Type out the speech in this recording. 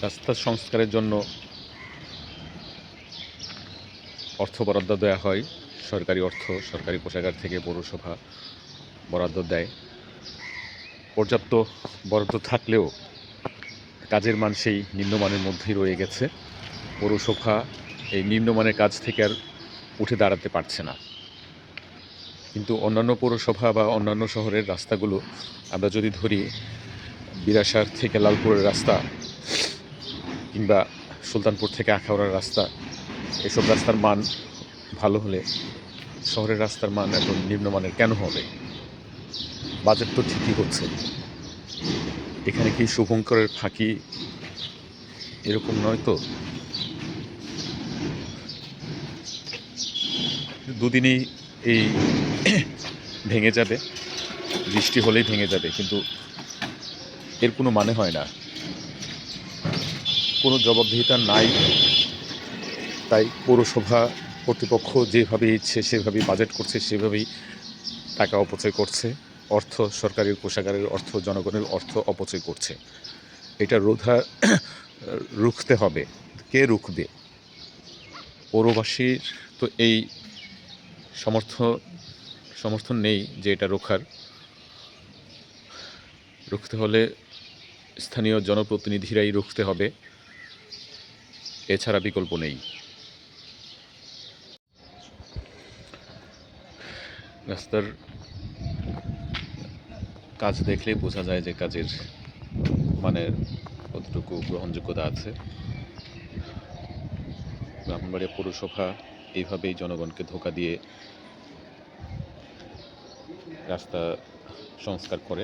রাস্তা সংস্কারের জন্য অর্থ বরাদ্দ দেওয়া হয়, সরকারি অর্থ সরকারি কোষাগার থেকে পৌরসভা বরাদ্দ দেয়। পর্যাপ্ত বরাদ্দ থাকলেও কাজের মান সেই নিম্নমানের মধ্যেই রয়ে গেছে। পৌরসভা এই নিম্নমানের কাজ থেকে আর উঠে দাঁড়াতে পারছে না। কিন্তু অন্যান্য পৌরসভা বা অন্যান্য শহরের রাস্তাগুলো আমরা যদি ধরি, বিরাসার থেকে লালপুরের রাস্তা কিংবা সুলতানপুর থেকে আখাউড়ার রাস্তা, এসব রাস্তার মান ভালো হলে শহরের রাস্তার মান এত নিম্নমানের কেন হবে? বাজেট তো ঠিকই হচ্ছে। এখানে কি শুভঙ্করের ফাঁকি এরকম নয় তো? দুদিনই এই ভেঙে যাবে, বৃষ্টি হলেই ভেঙে যাবে, কিন্তু এর কোনো মানে হয় না, কোনো জবাবদিহিতা নাই। তাই পৌরসভা কর্তৃপক্ষ যেভাবে ইচ্ছে সেভাবেই বাজেট করছে, সেভাবেই টাকা অপচয় করছে, অর্থ সরকারি কোষাগারের অর্থ, জনগণের অর্থ অপচয় করছে। এটা রুখতে হবে। কে রুখবে? পৌরবাসীর তো এই সমর্থন নেই যে এটা রুখতে হলে স্থানীয় জনপ্রতিনিধিরাই রুখতে হবে, এছাড়া বিকল্প নেই। রাস্তার কাজ দেখলেই বোঝা যায় যে কাজের মানের কতটুকু গ্রহণযোগ্যতা আছে। ব্রাহ্মণবাড়িয়া পৌরসভা এইভাবেই জনগণকে ধোঁকা দিয়ে রাস্তা সংস্কার করে।